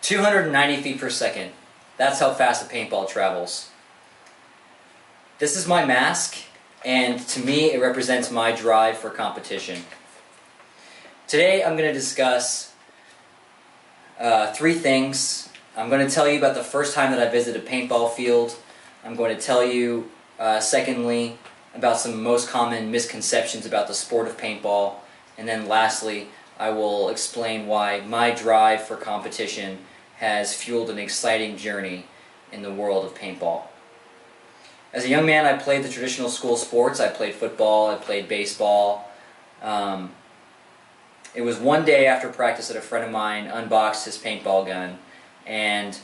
290 feet per second. That's how fast a paintball travels. This is my mask, and to me it represents my drive for competition. Today I'm going to discuss three things. I'm going to tell you about the first time that I visited a paintball field. I'm going to tell you, secondly, about some most common misconceptions about the sport of paintball. And then lastly, I will explain why my drive for competition has fueled an exciting journey in the world of paintball. As a young man, I played the traditional school sports. I played football, I played baseball. It was one day after practice that a friend of mine unboxed his paintball gun, and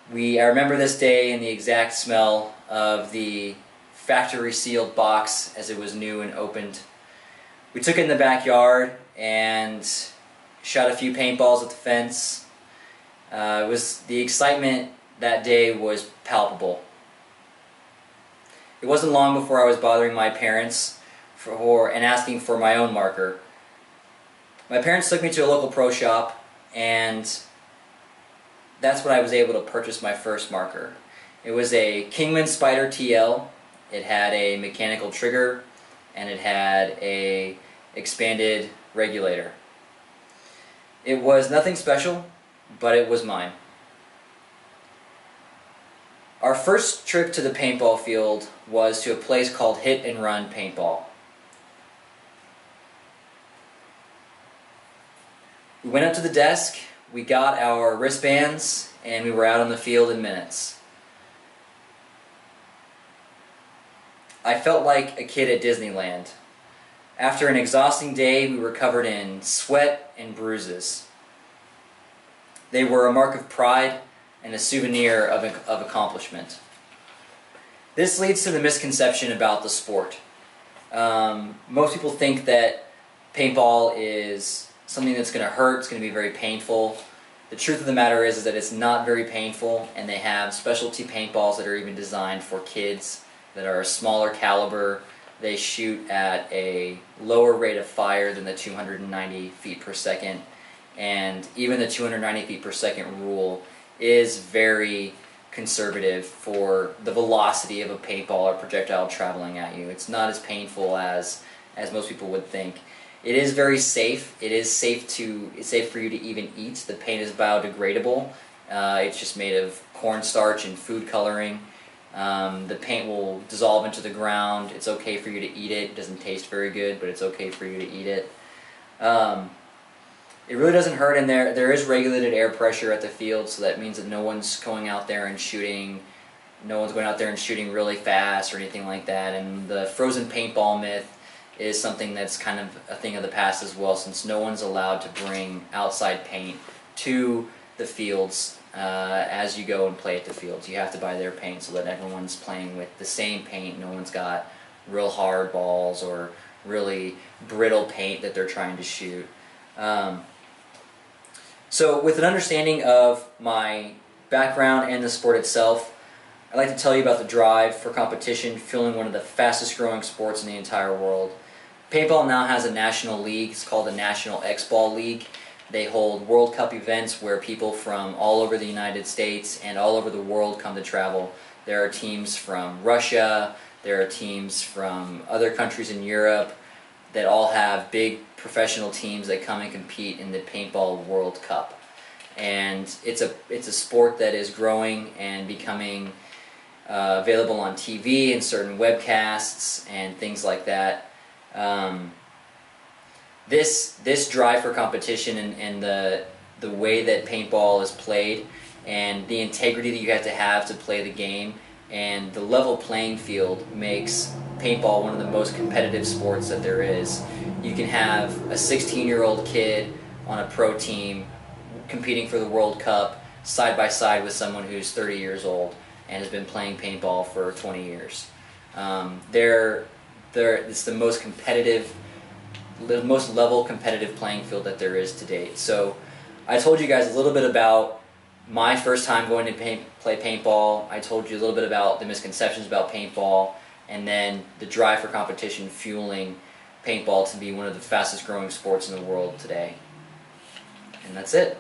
I remember this day and the exact smell of the factory sealed box as it was new and opened. We took it in the backyard and shot a few paintballs at the fence. The excitement that day was palpable. It wasn't long before I was bothering my parents and asking for my own marker. My parents took me to a local pro shop, and that's when I was able to purchase my first marker. It was a Kingman Spider TL. It had a mechanical trigger, and it had a expanded regulator. It was nothing special, but it was mine. Our first trip to the paintball field was to a place called Hit and Run Paintball. We went up to the desk, we got our wristbands, and we were out on the field in minutes. I felt like a kid at Disneyland. After an exhausting day, we were covered in sweat and bruises. They were a mark of pride and a souvenir of accomplishment. This leads to the misconception about the sport. Most people think that paintball is something that's going to hurt, it's going to be very painful. The truth of the matter is that it's not very painful, and they have specialty paintballs that are even designed for kids that are a smaller caliber. They shoot at a lower rate of fire than the 290 feet per second, and even the 290 feet per second rule is very conservative for the velocity of a paintball or projectile traveling at you. It's not as painful as most people would think. It is very safe. It's safe for you to even eat. The paint is biodegradable. It's just made of cornstarch and food coloring. The paint will dissolve into the ground. It's okay for you to eat it. It doesn't taste very good, but it's okay for you to eat it. It really doesn't hurt, and there is regulated air pressure at the field, so that means that no one's going out there and shooting really fast or anything like that. And the frozen paintball myth is something that's kind of a thing of the past as well, since no one's allowed to bring outside paint to the fields as you go and play at the fields. You have to buy their paint so that everyone's playing with the same paint. No one's got real hard balls or really brittle paint that they're trying to shoot. So with an understanding of my background and the sport itself, I'd like to tell you about the drive for competition fueling one of the fastest growing sports in the entire world. Paintball now has a national league. It's called the National X-Ball League. They hold World Cup events where people from all over the United States and all over the world come to travel. There are teams from Russia, there are teams from other countries in Europe that all have big professional teams that come and compete in the Paintball World Cup. And it's a sport that is growing and becoming available on TV and certain webcasts and things like that. This drive for competition and the way that paintball is played and the integrity that you have to play the game and the level playing field makes paintball one of the most competitive sports that there is. You can have a 16-year-old kid on a pro team competing for the World Cup side by side with someone who's 30 years old and has been playing paintball for 20 years. It's the most competitive, the most level competitive playing field that there is to date. So I told you guys a little bit about my first time going to play paintball. I told you a little bit about the misconceptions about paintball, and then the drive for competition fueling paintball to be one of the fastest growing sports in the world today. And that's it.